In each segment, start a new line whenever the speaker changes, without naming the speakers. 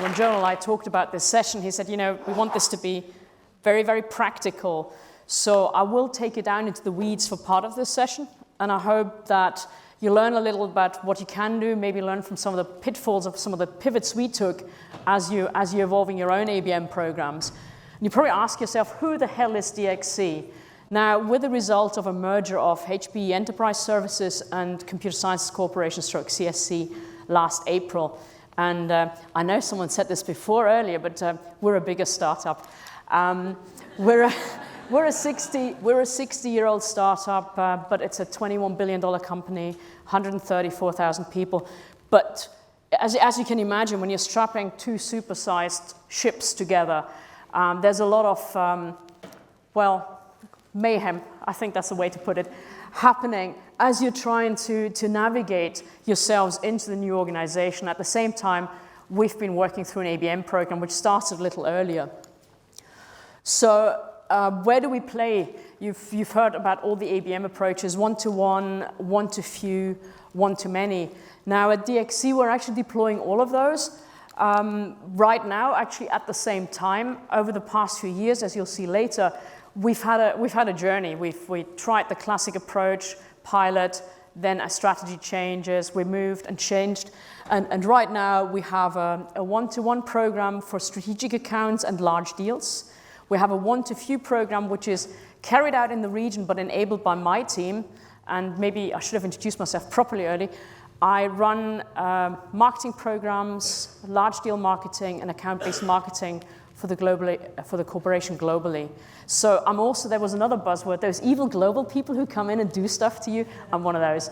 When Joel and I talked about this session, he said, we want this to be very, very practical. So I will take you down into the weeds for part of this session, and I hope that you learn a little about what you can do, maybe learn from some of the pitfalls of some of the pivots we took as you're evolving your own ABM programs. And you probably ask yourself, who the hell is DXC? Now, we're the result of a merger of HPE Enterprise Services and Computer Sciences Corporation, CSC, last April. And I know someone said this before earlier, but we're a bigger startup. We're a 60-year-old startup, but it's a $21 billion company, 134,000 people. But as you can imagine, when you're strapping two supersized ships together, there's a lot of, mayhem, I think that's the way to put it, happening as you're trying to navigate yourselves into the new organization. At the same time, we've been working through an ABM program, which started a little earlier. So where do we play? You've heard about all the ABM approaches, one-to-one, one-to-few, one-to-many. Now at DXC, we're actually deploying all of those. Right now, actually at the same time, over the past few years, as you'll see later, we've had a journey. We tried the classic approach, pilot, then as strategy changes, we moved and changed. And right now, we have a one-to-one program for strategic accounts and large deals. We have a one-to-few program, which is carried out in the region, but enabled by my team. And maybe I should have introduced myself properly early. I run marketing programs, large deal marketing, and account-based marketing for the corporation globally. So there was another buzzword, those evil global people who come in and do stuff to you. I'm one of those.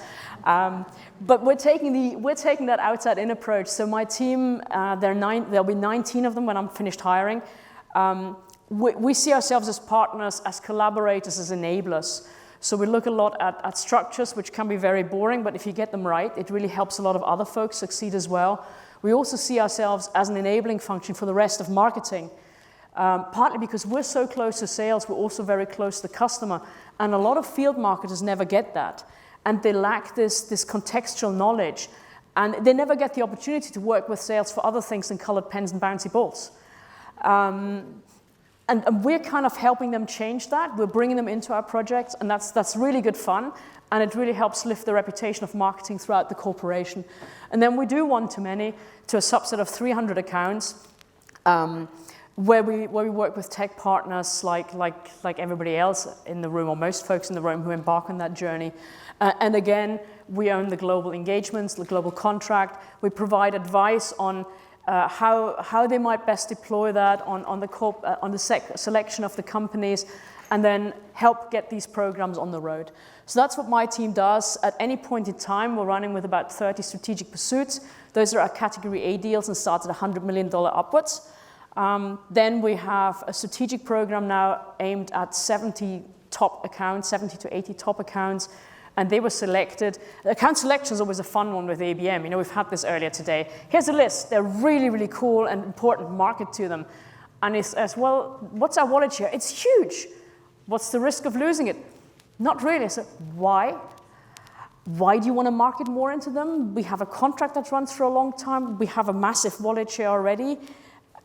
But we're taking that outside-in approach. So my team, there'll be 19 of them when I'm finished hiring. We see ourselves as partners, as collaborators, as enablers. So we look a lot at structures, which can be very boring, but if you get them right, it really helps a lot of other folks succeed as well. We also see ourselves as an enabling function for the rest of marketing, partly because we're so close to sales, we're also very close to the customer, and a lot of field marketers never get that, and they lack this contextual knowledge, and they never get the opportunity to work with sales for other things than colored pens and bouncy balls. And we're kind of helping them change that. We're bringing them into our projects, and that's really good fun, and it really helps lift the reputation of marketing throughout the corporation. And then we do one-to-many to a subset of 300 accounts, where we work with tech partners like everybody else in the room, or most folks in the room who embark on that journey. And again, we own the global engagements, the global contract. We provide advice on how they might best deploy that on the selection of the companies, and then help get these programs on the road. So that's what my team does. At any point in time, we're running with about 30 strategic pursuits. Those are our Category A deals and start at $100 million upwards. Then we have a strategic program now aimed at 70 top accounts, 70 to 80 top accounts, and they were selected. Account selection is always a fun one with ABM. We've had this earlier today. Here's a list. They're really, really cool and important market to them. And it's as well, what's our wallet share? It's huge. What's the risk of losing it? Not really. So why? Why do you want to market more into them? We have a contract that runs for a long time. We have a massive wallet share already.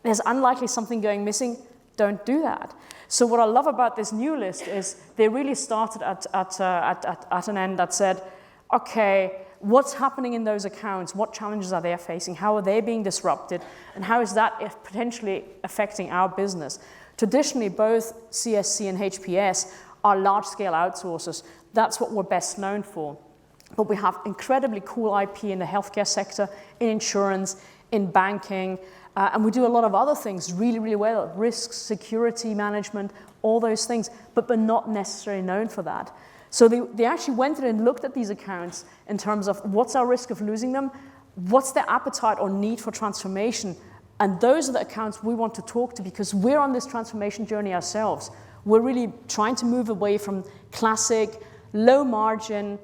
There's unlikely something going missing. Don't do that. So what I love about this new list is they really started at an end that said, okay, what's happening in those accounts? What challenges are they facing? How are they being disrupted? And how is that potentially affecting our business? Traditionally, both CSC and HPS are large-scale outsourcers. That's what we're best known for. But we have incredibly cool IP in the healthcare sector, in insurance, in banking, and we do a lot of other things really, really well, risks, security management, all those things, but we're not necessarily known for that. So they actually went in and looked at these accounts in terms of what's our risk of losing them, what's their appetite or need for transformation, and those are the accounts we want to talk to because we're on this transformation journey ourselves. We're really trying to move away from classic, low margin,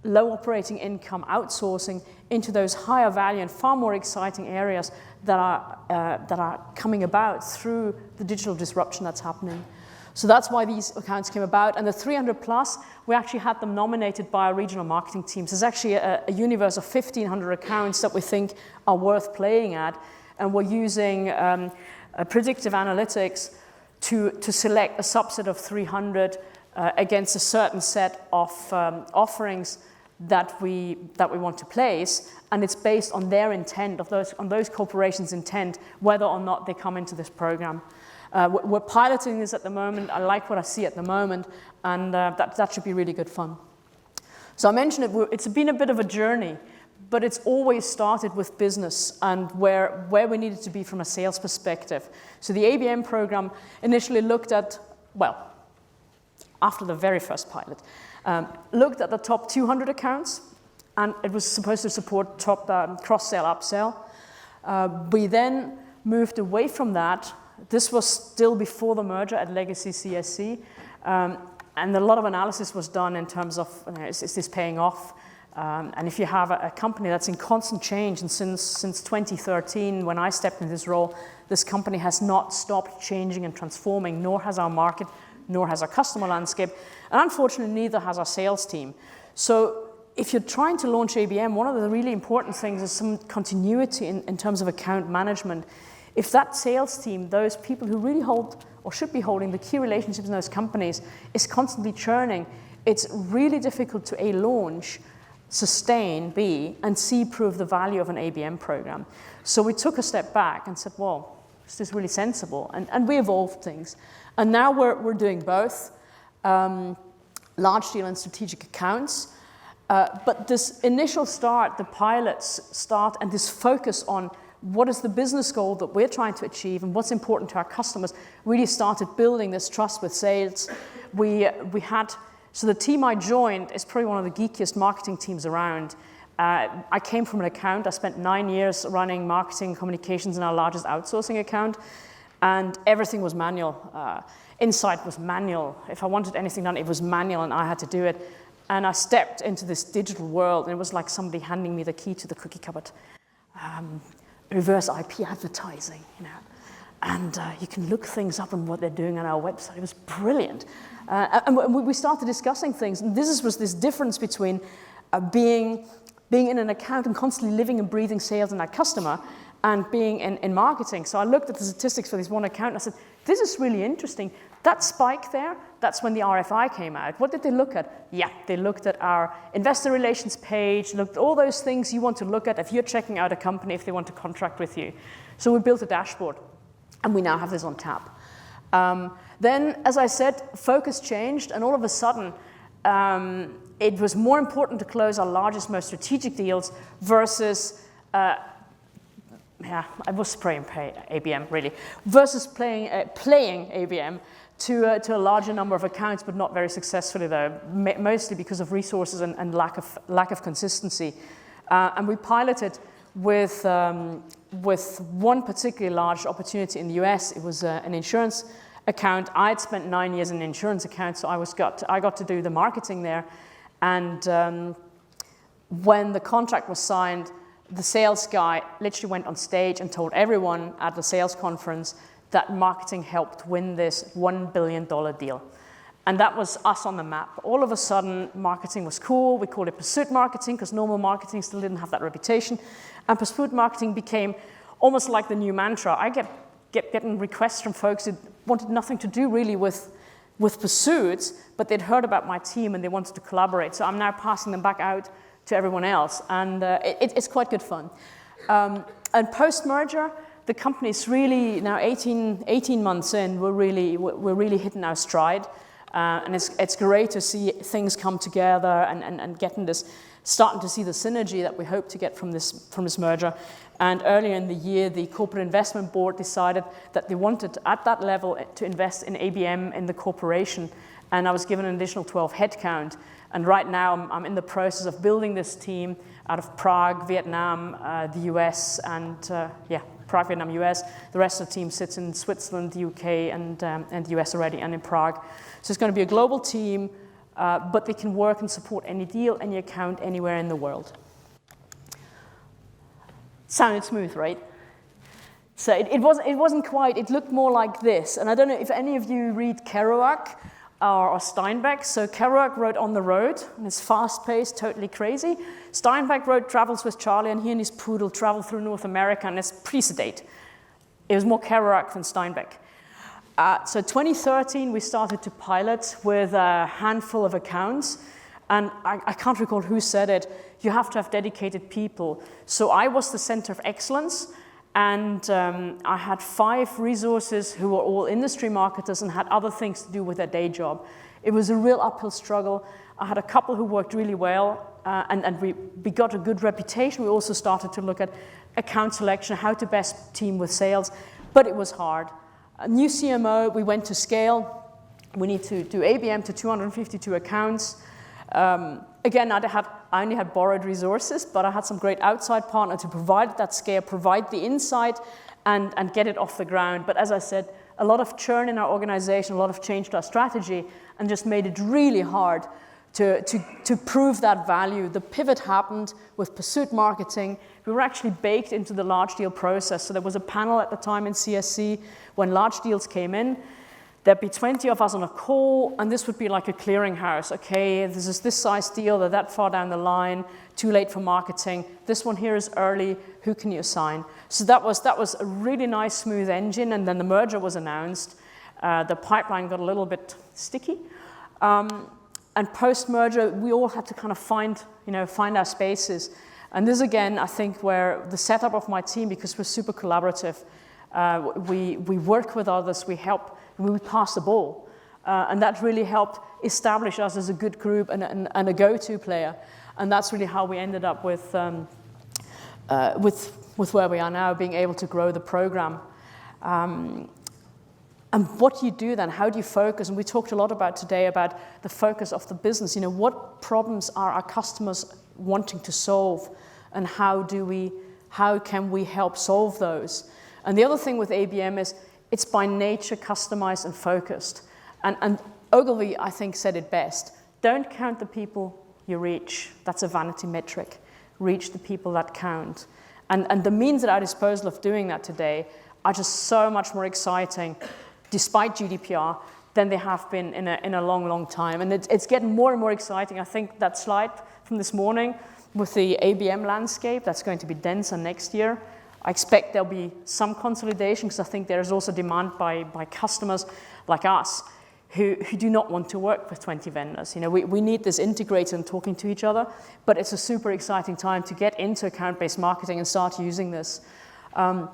low operating income outsourcing into those higher value and far more exciting areas that are coming about through the digital disruption that's happening. So that's why these accounts came about. And the 300 plus, we actually had them nominated by our regional marketing teams. There's actually a universe of 1,500 accounts that we think are worth playing at. and we're using predictive analytics to select a subset of 300 against a certain set of offerings that we want to place, and it's based on their intent, on those corporations' intent, whether or not they come into this program. We're piloting this at the moment. I like what I see at the moment, and that should be really good fun. So I mentioned it's been a bit of a journey, but it's always started with business and where we needed to be from a sales perspective. So the ABM program initially looked at, well, after the very first pilot, looked at the top 200 accounts, and it was supposed to support top cross-sell, upsell. We then moved away from that. This was still before the merger at Legacy CSC, and a lot of analysis was done in terms of, is this paying off? And if you have a company that's in constant change, and since 2013, when I stepped in this role, this company has not stopped changing and transforming, nor has our market, nor has our customer landscape, and unfortunately, neither has our sales team. So if you're trying to launch ABM, one of the really important things is some continuity in terms of account management. If that sales team, those people who really hold or should be holding the key relationships in those companies, is constantly churning, it's really difficult to A, launch, sustain, B, and C, prove the value of an ABM program. So we took a step back and said, well, is this really sensible? And we evolved things. And now we're doing both, large deal and strategic accounts. But this initial start, the pilots start, and this focus on what is the business goal that we're trying to achieve and what's important to our customers, really started building this trust with sales. So the team I joined is probably one of the geekiest marketing teams around. I came from an account. I spent 9 years running marketing communications in our largest outsourcing account, and everything was manual. Insight was manual. If I wanted anything done, it was manual, and I had to do it. And I stepped into this digital world, and it was like somebody handing me the key to the cookie cupboard. Reverse IP advertising, and you can look things up on what they're doing on our website. It was brilliant. And we started discussing things, and this was this difference between being in an account and constantly living and breathing sales and that customer, and being in marketing. So I looked at the statistics for this one account, and I said, this is really interesting. That spike there, that's when the RFI came out. What did they look at? Yeah, they looked at our investor relations page, looked at all those things you want to look at if you're checking out a company, if they want to contract with you. So we built a dashboard, and we now have this on tap. Then, as I said, focus changed, and all of a sudden, it was more important to close our largest, most strategic deals versus, I was spraying ABM, really, versus playing ABM to a larger number of accounts, but not very successfully, though, mostly because of resources and lack of consistency. And we piloted with one particularly large opportunity in the US. It was an insurance account. I'd spent 9 years in an insurance account, so I got to do the marketing there. And when the contract was signed, the sales guy literally went on stage and told everyone at the sales conference that marketing helped win this $1 billion deal. And that was us on the map. All of a sudden, marketing was cool. We called it pursuit marketing because normal marketing still didn't have that reputation. And pursuit marketing became almost like the new mantra. I getting requests from folks who wanted nothing to do really with pursuits, but they'd heard about my team and they wanted to collaborate. So I'm now passing them back out to everyone else, and it's quite good fun. And post-merger, the company's really now 18 months in. We're really hitting our stride, and it's great to see things come together and starting to see the synergy that we hope to get from this merger. And earlier in the year, the corporate investment board decided that they wanted at that level to invest in ABM in the corporation, and I was given an additional 12 headcount. And right now, I'm in the process of building this team out of Prague, Vietnam, the US, and Prague, Vietnam, US. The rest of the team sits in Switzerland, the UK, and the US already, and in Prague. So it's going to be a global team, but they can work and support any deal, any account, anywhere in the world. Sounded smooth, right? So it wasn't quite. It looked more like this. And I don't know if any of you read Kerouac. or Steinbeck. So Kerouac wrote On the Road, and it's fast-paced, totally crazy. Steinbeck wrote Travels with Charlie, and he and his poodle travel through North America, and it's pretty sedate. It was more Kerouac than Steinbeck. So 2013, we started to pilot with a handful of accounts, and I can't recall who said it. You have to have dedicated people. So I was the center of excellence, and I had 5 resources who were all industry marketers and had other things to do with their day job. It was a real uphill struggle. I had a couple who worked really well, and we got a good reputation. We also started to look at account selection, how to best team with sales, but it was hard. A new CMO, we went to scale. We need to do ABM to 252 accounts. Again, I only had borrowed resources, but I had some great outside partner to provide that scale, provide the insight, and get it off the ground. But as I said, a lot of churn in our organization, a lot of change to our strategy, and just made it really hard to prove that value. The pivot happened with pursuit marketing. We were actually baked into the large deal process. So there was a panel at the time in CSC when large deals came in. There'd be 20 of us on a call, and this would be like a clearinghouse. Okay, this is this size deal, they're that far down the line, too late for marketing. This one here is early, who can you assign? So that was a really nice, smooth engine, and then the merger was announced. The pipeline got a little bit sticky. And post-merger, we all had to kind of find our spaces. And this, again, I think where the setup of my team, because we're super collaborative, we work with others, we help, we pass the ball. And that really helped establish us as a good group and a go-to player. And that's really how we ended up with where we are now, being able to grow the program. And what do you do then? How do you focus? And we talked a lot about today about the focus of the business. What problems are our customers wanting to solve, and how can we help solve those? And the other thing with ABM is it's by nature customized and focused. And Ogilvy, I think, said it best. Don't count the people you reach. That's a vanity metric. Reach the people that count. And the means at our disposal of doing that today are just so much more exciting, despite GDPR, than they have been in a long, long time. And it's getting more and more exciting. I think that slide from this morning with the ABM landscape, that's going to be denser next year. I expect there'll be some consolidation, because I think there is also demand by customers like us who do not want to work with 20 vendors. We need this integrated and talking to each other, but it's a super exciting time to get into account-based marketing and start using this. So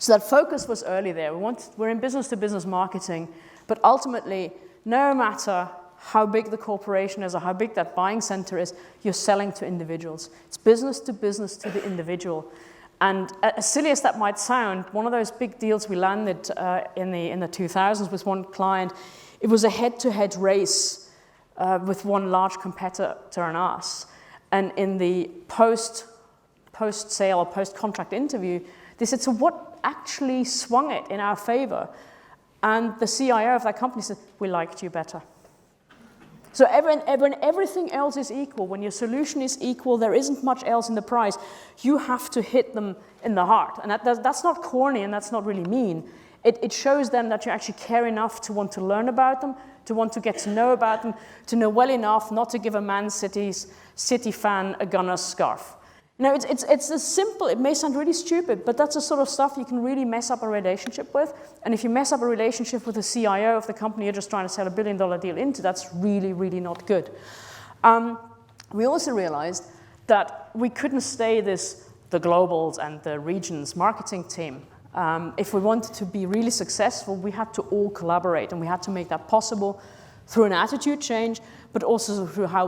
that focus was early there. We're in business-to-business marketing, but ultimately, no matter how big the corporation is or how big that buying center is, you're selling to individuals. It's business to the individual. And as silly as that might sound, one of those big deals we landed in the 2000s with one client, it was a head-to-head race with one large competitor and us. And in the post-sale or post-contract interview, they said, so what actually swung it in our favor? And the CIO of that company said, we liked you better. So when everything else is equal, when your solution is equal, there isn't much else in the price, you have to hit them in the heart. And that's not corny, and that's not really mean. It shows them that you actually care enough to want to learn about them, to want to get to know about them, to know well enough not to give a Man City fan a Gunners scarf. It's as simple. It may sound really stupid, but that's the sort of stuff you can really mess up a relationship with. And if you mess up a relationship with the CIO of the company you're just trying to sell $1 billion deal into, that's really, really not good. We also realized that we couldn't stay the globals and the regions marketing team. If we wanted to be really successful, we had to all collaborate, and we had to make that possible through an attitude change, but also through how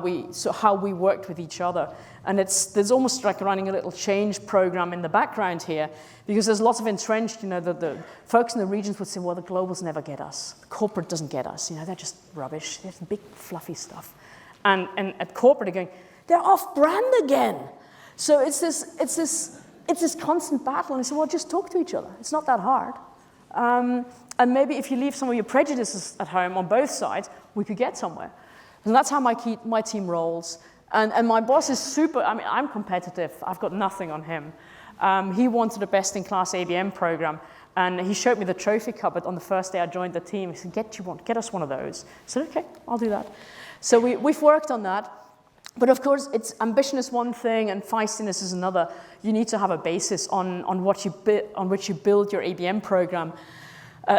we worked with each other. And there's almost like running a little change program in the background here, because there's lots of entrenched, the folks in the regions would say, well, the globals never get us. The corporate doesn't get us. They're just rubbish. They're big, fluffy stuff. And at corporate, they're going, they're off-brand again. So it's this constant battle. And I said, well, just talk to each other. It's not that hard. And maybe if you leave some of your prejudices at home on both sides, we could get somewhere. And that's how my team rolls. And my boss is super, I'm competitive. I've got nothing on him. He wanted a best-in-class ABM program. And he showed me the trophy cupboard on the first day I joined the team. He said, get us one of those. I said, okay, I'll do that. So we've worked on that. But of course, ambition is one thing and feistiness is another. You need to have a basis on which you build your ABM program.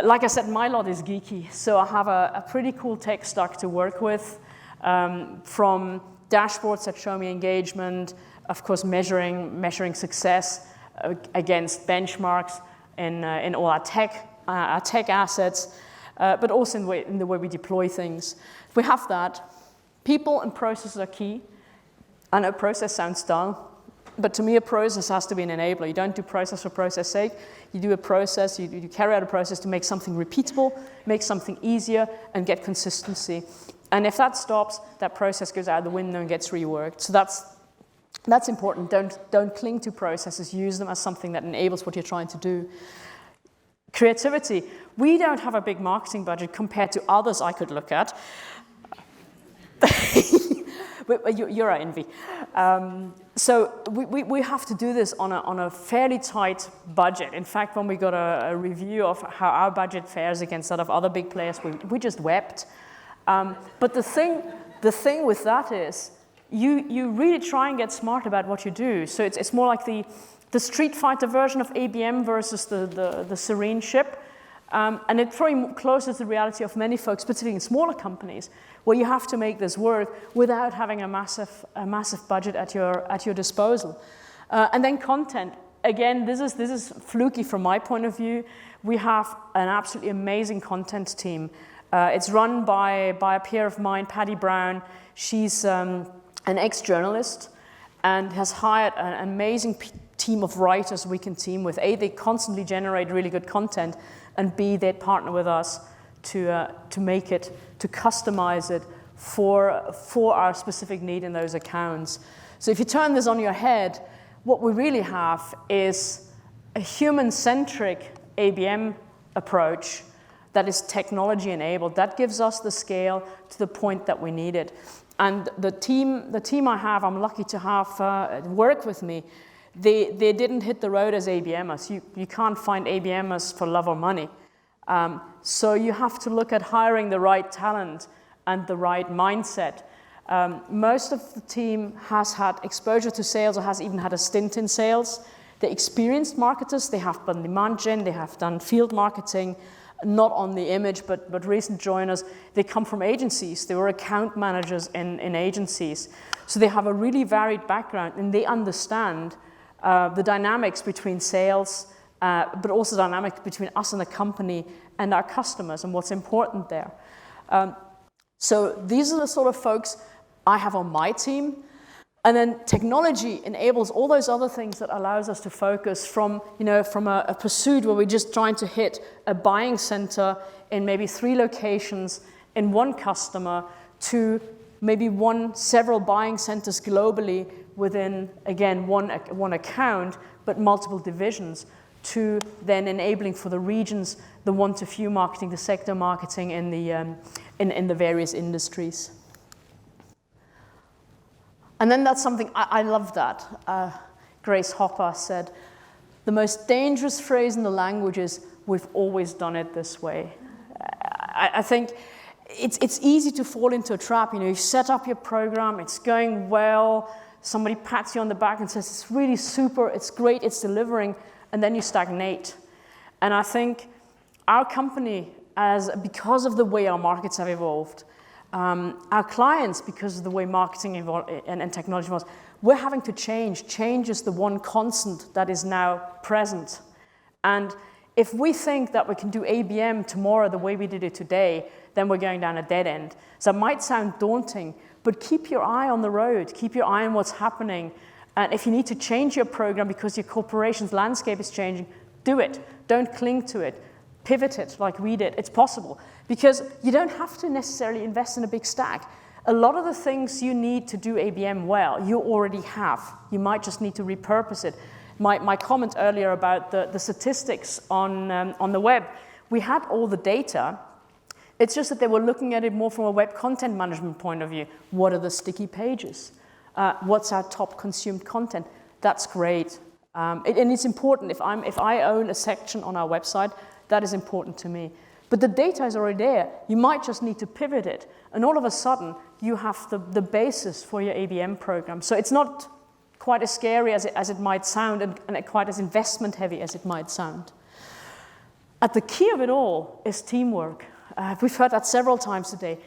Like I said, my lot is geeky, so I have a pretty cool tech stack to work with, from dashboards that show me engagement, of course measuring success against benchmarks in all our tech assets, but also in the way we deploy things. If we have that, people and processes are key. I know process sounds dull, but to me a process has to be an enabler. You don't do process for process sake. You do a process, you carry out a process to make something repeatable, make something easier, and get consistency. And if that stops, that process goes out the window and gets reworked. So that's important. Don't cling to processes. Use them as something that enables what you're trying to do. Creativity. We don't have a big marketing budget compared to others I could look at. You're our envy. So we have to do this on a fairly tight budget. In fact, when we got a review of how our budget fares against that of other big players, we just wept. But the thing with that is, you really try and get smart about what you do. So it's more like the Street Fighter version of ABM versus the Serene ship. And it's probably closer to the reality of many folks, particularly in smaller companies, where you have to make this work without having a massive budget at your disposal. And then content. Again, this is fluky from my point of view. We have an absolutely amazing content team. It's run by a peer of mine, Patty Brown. She's an ex-journalist and has hired an amazing team of writers we can team with. A, they constantly generate really good content, and B, they'd partner with us to make it, to customize it for our specific need in those accounts. So if you turn this on your head, what we really have is a human-centric ABM approach that is technology-enabled. That gives us the scale to the point that we need it. And the team I have, I'm lucky to have work with me. They didn't hit the road as ABMers. You can't find ABMers for love or money. So you have to look at hiring the right talent and the right mindset. Most of the team has had exposure to sales or has even had a stint in sales. They're experienced marketers. They have done demand gen. They have done field marketing, not on the image, but recent joiners. They come from agencies. They were account managers in agencies. So they have a really varied background, and they understand the dynamics between sales, but also the dynamic between us and the company and our customers and what's important there. So these are the sort of folks I have on my team. And then technology enables all those other things that allows us to focus from a pursuit where we're just trying to hit a buying center in maybe 3 locations in one customer to maybe several buying centers globally within, again, one account, but multiple divisions, to then enabling for the regions, the one-to-few marketing, the sector marketing in the various industries. And then that's something, I love that. Grace Hopper said, the most dangerous phrase in the language is, we've always done it this way. I think it's easy to fall into a trap. You set up your program, it's going well, somebody pats you on the back and says, it's really super, it's great, it's delivering, and then you stagnate. And I think our company, because of the way our markets have evolved, our clients, because of the way marketing and technology evolves, we're having to change. Change is the one constant that is now present. And if we think that we can do ABM tomorrow the way we did it today, then we're going down a dead end. So it might sound daunting, but keep your eye on the road. Keep your eye on what's happening. And if you need to change your program because your corporation's landscape is changing, do it. Don't cling to it. Pivot it like we did. It's possible. Because you don't have to necessarily invest in a big stack. A lot of the things you need to do ABM well, you already have. You might just need to repurpose it. My comment earlier about the statistics on the web, we had all the data. It's just that they were looking at it more from a web content management point of view. What are the sticky pages? What's our top consumed content? That's great. And it's important. If I own a section on our website, that is important to me. But the data is already there. You might just need to pivot it. And all of a sudden, you have the basis for your ABM program. So it's not quite as scary as it might sound, and quite as investment heavy as it might sound. At the key of it all is teamwork. We've heard that several times today.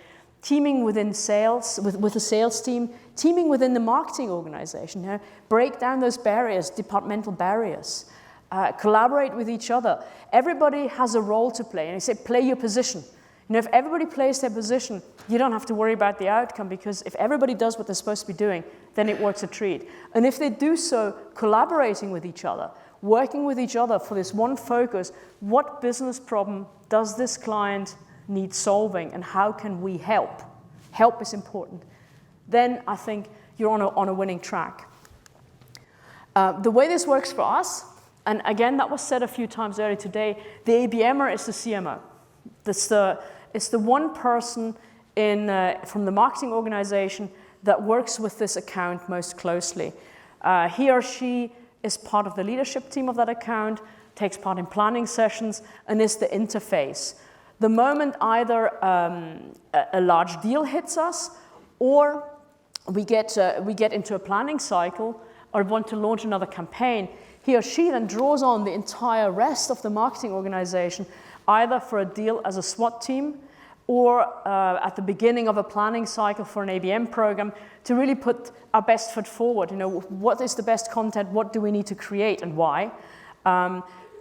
Teaming within sales, with the sales team, teaming within the marketing organization, break down those barriers, departmental barriers, collaborate with each other. Everybody has a role to play, and I say play your position. If everybody plays their position, you don't have to worry about the outcome, because if everybody does what they're supposed to be doing, then it works a treat. And if they do so, collaborating with each other, working with each other for this one focus, what business problem does this client need solving, and how can we help? Help is important. Then I think you're on a winning track. The way this works for us, and again, that was said a few times earlier today, the ABMer is the CMO. It's the one person from the marketing organization that works with this account most closely. He or she is part of the leadership team of that account, takes part in planning sessions, and is the interface. The moment either a large deal hits us, or we get into a planning cycle, or want to launch another campaign, he or she then draws on the entire rest of the marketing organization, either for a deal as a SWAT team, or at the beginning of a planning cycle for an ABM program, to really put our best foot forward. What is the best content? What do we need to create, and why?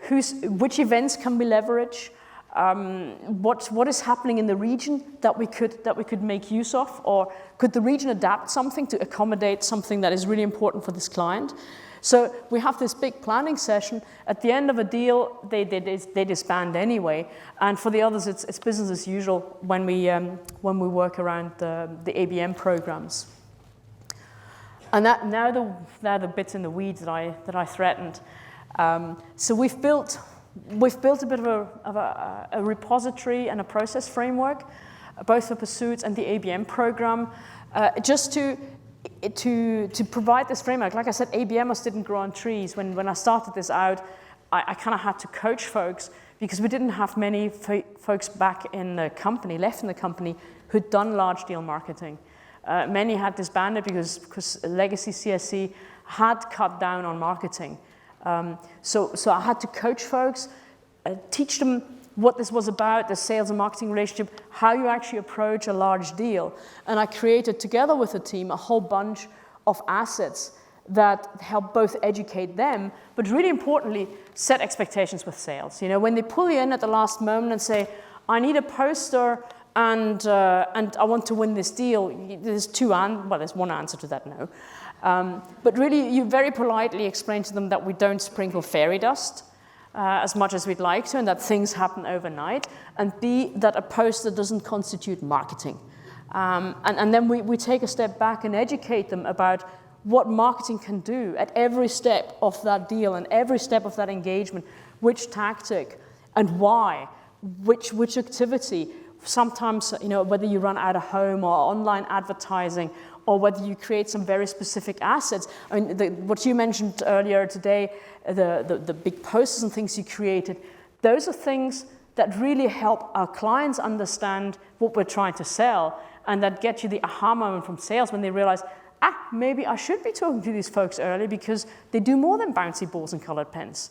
Which events can we leverage? What is happening in the region that we could make use of, or could the region adapt something to accommodate something that is really important for this client? So we have this big planning session. At the end of a deal, they disband anyway, and for the others, it's business as usual when we work around the ABM programs. And now the bits in the weeds that I threatened. So we've built a bit of a repository and a process framework, both for Pursuits and the ABM program, just to provide this framework. Like I said, ABMers didn't grow on trees. When I started this out, I kind of had to coach folks, because we didn't have many folks back in the company, left in the company, who'd done large deal marketing. Many had disbanded because legacy CSC had cut down on marketing. So I had to coach folks, teach them what this was about, the sales and marketing relationship, how you actually approach a large deal. And I created, together with the team, a whole bunch of assets that help both educate them, but really importantly, set expectations with sales. When they pull you in at the last moment and say, I need a poster and I want to win this deal, there's one answer to that, no. But really, you very politely explain to them that we don't sprinkle fairy dust as much as we'd like to, and that things happen overnight, and B, that a poster doesn't constitute marketing. And then we take a step back and educate them about what marketing can do at every step of that deal and every step of that engagement, which tactic and why, which activity. Sometimes, whether you run out of home or online advertising, or whether you create some very specific assets. I mean, what you mentioned earlier today, the big posters and things you created, those are things that really help our clients understand what we're trying to sell, and that get you the aha moment from sales when they realize, maybe I should be talking to these folks early, because they do more than bouncy balls and colored pens.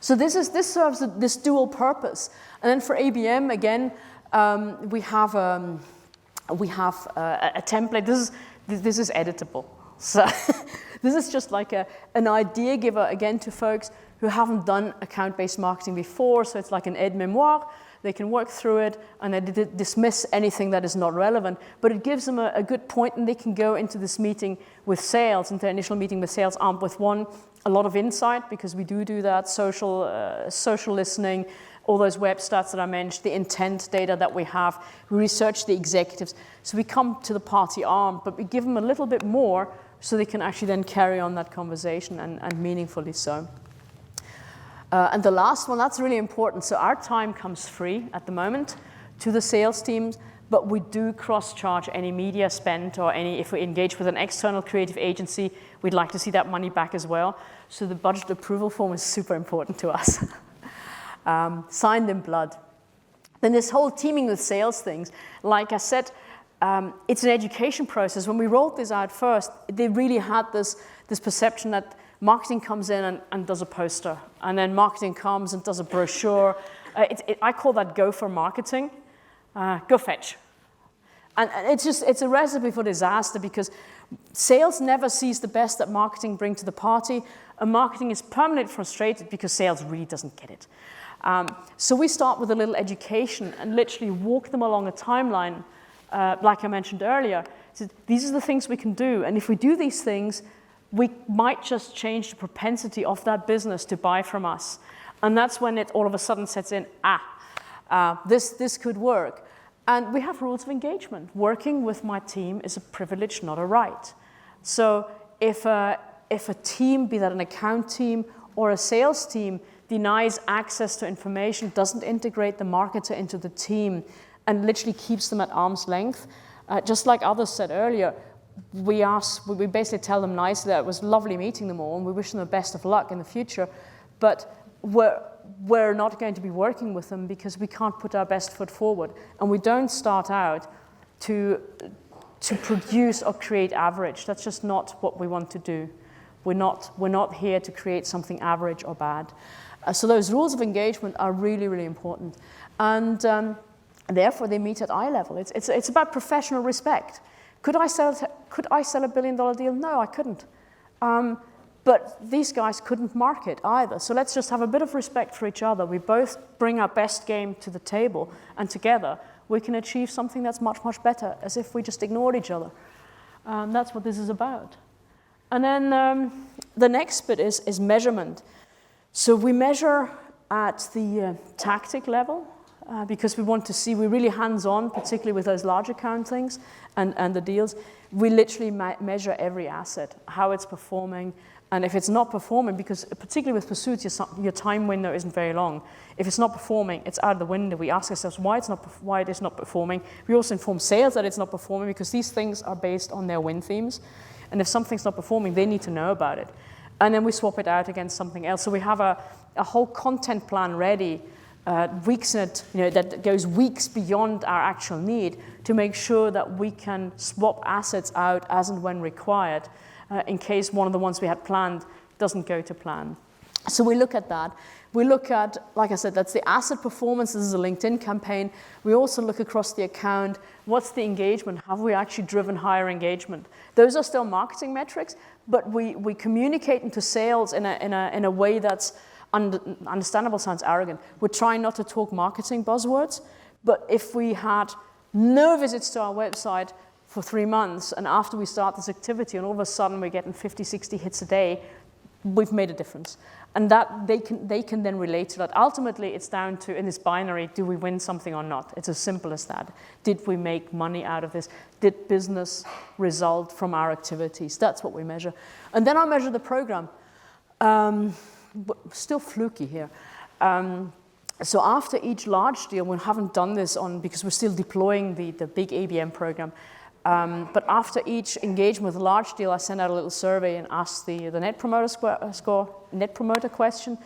So this serves this dual purpose. And then for ABM, again, we have a template. This is editable. So this is just like an idea giver, again, to folks who haven't done account-based marketing before. So it's like an aide-memoire. They can work through it and they dismiss anything that is not relevant. But it gives them a good point, and they can go into this meeting with sales, into their initial meeting with sales, armed with a lot of insight, because we do that, social listening, all those web stats that I mentioned, the intent data that we have. We research the executives. So we come to the party armed, but we give them a little bit more so they can actually then carry on that conversation, and meaningfully so. And the last one, that's really important. So our time comes free at the moment to the sales teams, but we do cross-charge any media spent, or if we engage with an external creative agency, we'd like to see that money back as well. So the budget approval form is super important to us. Signed in blood. Then this whole teaming with sales things, like I said, it's an education process. When we rolled this out first, they really had this perception that marketing comes in and does a poster, and then marketing comes and does a brochure. I call that go for marketing, go fetch. And it's a recipe for disaster, because sales never sees the best that marketing bring to the party, and marketing is permanently frustrated because sales really doesn't get it. So we start with a little education and literally walk them along a timeline, like I mentioned earlier. So these are the things we can do, and if we do these things, we might just change the propensity of that business to buy from us. And that's when it all of a sudden sets in, this could work. And we have rules of engagement. Working with my team is a privilege, not a right. So if a team, be that an account team or a sales team, denies access to information, doesn't integrate the marketer into the team, and literally keeps them at arm's length, just like others said earlier, we basically tell them nicely that it was lovely meeting them all, and we wish them the best of luck in the future, but we're not going to be working with them because we can't put our best foot forward. And we don't start out to produce or create average. That's just not what we want to do. We're not here to create something average or bad. So those rules of engagement are really, really important. And therefore, they meet at eye level. It's about professional respect. Could I sell a billion-dollar deal? No, I couldn't. But these guys couldn't market either. So let's just have a bit of respect for each other. We both bring our best game to the table, and together we can achieve something that's much, much better, as if we just ignored each other. That's what this is about. And then the next bit is measurement. So we measure at the tactic level, because we want to see, we're really hands-on, particularly with those large account things and the deals. We literally measure every asset, how it's performing, and if it's not performing, because particularly with pursuits, your time window isn't very long. If it's not performing, it's out of the window. We ask ourselves why it is not performing. We also inform sales that it's not performing, because these things are based on their win themes. And if something's not performing, they need to know about it. And then we swap it out against something else. So we have a whole content plan ready, weeks in it, that goes weeks beyond our actual need, to make sure that we can swap assets out as and when required, in case one of the ones we had planned doesn't go to plan. So we look at that. We look at, like I said, that's the asset performance. This is a LinkedIn campaign. We also look across the account. What's the engagement? Have we actually driven higher engagement? Those are still marketing metrics, but we communicate into sales in a way that's understandable. Sounds arrogant. We're trying not to talk marketing buzzwords, but if we had no visits to our website for 3 months, and after we start this activity, and all of a sudden we're getting 50, 60 hits a day, we've made a difference. And that they can then relate to that. Ultimately, it's down to, in this binary, do we win something or not? It's as simple as that. Did we make money out of this? Did business result from our activities? That's what we measure. And then I measure the program. Still fluky here. So after each large deal, we haven't done this because we're still deploying the big ABM program. But after each engagement with a large deal, I send out a little survey and ask the Net Promoter question.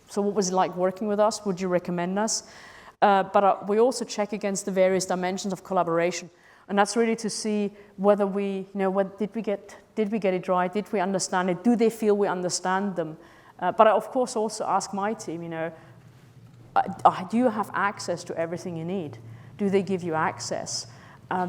So what was it like working with us? Would you recommend us? But we also check against the various dimensions of collaboration. And that's really to see whether did we get it right? Did we understand it? Do they feel we understand them? But I, of course, also ask my team, do you have access to everything you need? Do they give you access?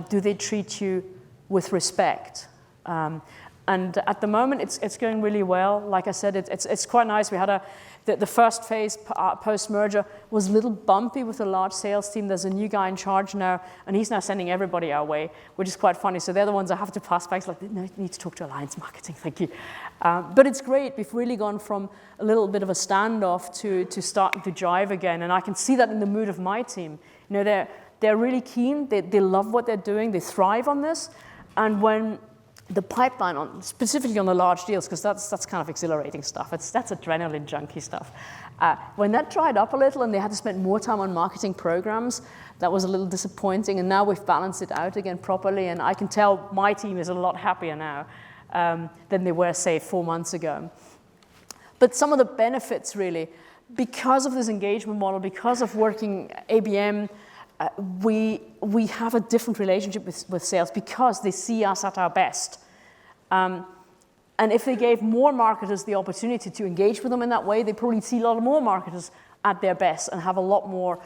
Do they treat you with respect? And at the moment, it's going really well. Like I said, it's quite nice. We had the first phase post-merger was a little bumpy with a large sales team. There's a new guy in charge now, and he's now sending everybody our way, which is quite funny. So they're the ones I have to pass back. It's like, no, you need to talk to alliance marketing, thank you. But it's great. We've really gone from a little bit of a standoff to starting to jive again, and I can see that in the mood of my team. They're really keen. They love what they're doing. They thrive on this. And when the pipeline, specifically on the large deals, because that's kind of exhilarating stuff. That's adrenaline junkie stuff. When that dried up a little and they had to spend more time on marketing programs, that was a little disappointing. And now we've balanced it out again properly. And I can tell my team is a lot happier now than they were, say, 4 months ago. But some of the benefits really, because of this engagement model, because of working ABM, we have a different relationship with sales because they see us at our best. And if they gave more marketers the opportunity to engage with them in that way, they probably see a lot more marketers at their best and have a lot more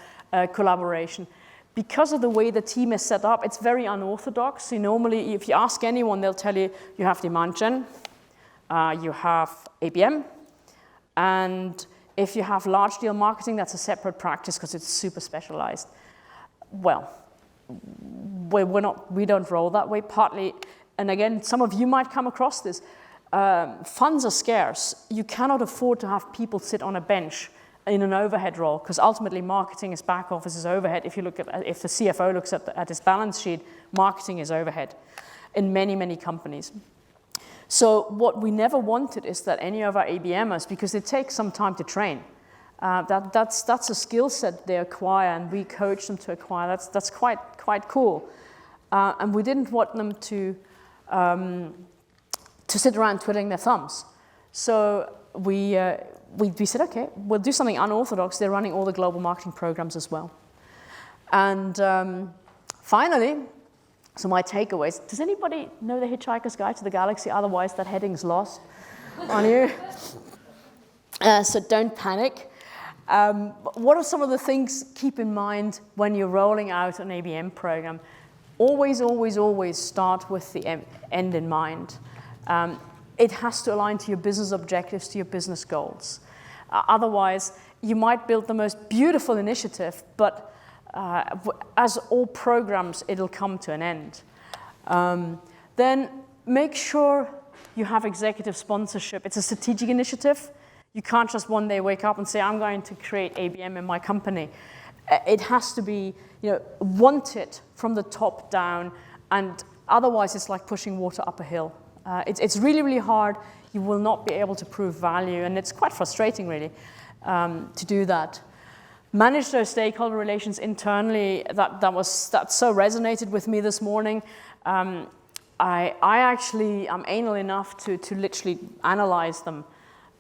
collaboration. Because of the way the team is set up, it's very unorthodox. So normally, if you ask anyone, they'll tell you, you have demand gen, you have ABM, and if you have large deal marketing, that's a separate practice because it's super specialized. Well, we don't roll that way, partly, and again, some of you might come across this. Funds are scarce. You cannot afford to have people sit on a bench in an overhead role, because ultimately marketing is back office is overhead. If you look at, if the CFO looks at his balance sheet, marketing is overhead in many, many companies. So what we never wanted is that any of our ABMers, because it takes some time to train, that's a skill set they acquire, and we coach them to acquire. That's quite cool, and we didn't want them to sit around twiddling their thumbs. So we said, okay, we'll do something unorthodox. They're running all the global marketing programs as well. And finally, so my takeaways. Does anybody know The Hitchhiker's Guide to the Galaxy? Otherwise, that heading's lost on you. So don't panic. What are some of the things keep in mind when you're rolling out an ABM program? Always, always, always start with the end in mind. It has to align to your business objectives, to your business goals. Otherwise, you might build the most beautiful initiative, but as all programs, it'll come to an end. Then make sure you have executive sponsorship. It's a strategic initiative. You can't just one day wake up and say, I'm going to create ABM in my company. It has to be, wanted from the top down, and otherwise it's like pushing water up a hill. It's really, really hard. You will not be able to prove value, and it's quite frustrating, really, to do that. Manage those stakeholder relations internally. That so resonated with me this morning. I actually am anal enough to literally analyze them,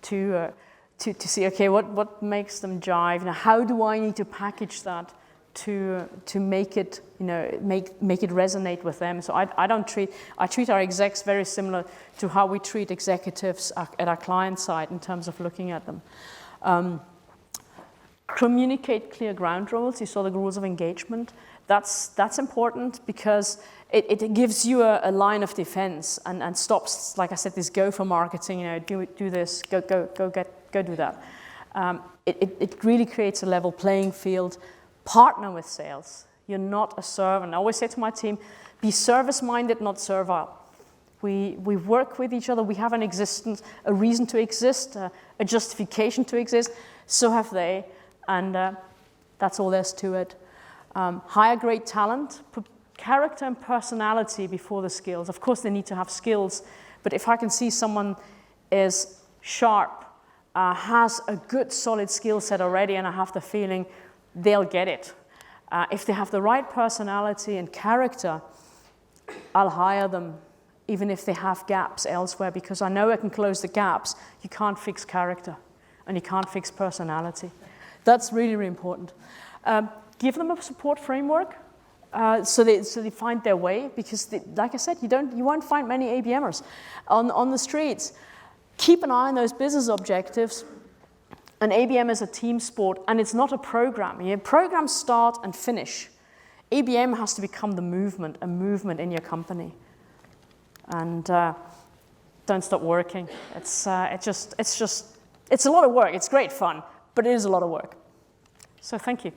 to see, okay, what makes them jive? How do I need to package that to make it, make it resonate with them? So I treat our execs very similar to how we treat executives at our client side in terms of looking at them. Communicate clear ground rules. You saw the rules of engagement. That's important because it gives you a line of defense and stops, like I said, this go for marketing. Do this, go do that. It really creates a level playing field. Partner with sales. You're not a servant. I always say to my team, be service-minded, not servile. We work with each other. We have an existence, a reason to exist, a justification to exist. So have they, and that's all there's to it. Hire great talent, put character and personality before the skills. Of course, they need to have skills, but if I can see someone is sharp, has a good, solid skill set already, and I have the feeling they'll get it. If they have the right personality and character, I'll hire them, even if they have gaps elsewhere, because I know I can close the gaps. You can't fix character, and you can't fix personality. That's really, really important. Give them a support framework so they find their way, because like I said, you won't find many ABMers on the streets. Keep an eye on those business objectives. An ABM is a team sport, and it's not a program. Programs start and finish. ABM has to become the movement, a movement in your company. And don't stop working. It's a lot of work. It's great fun, but it is a lot of work. So thank you.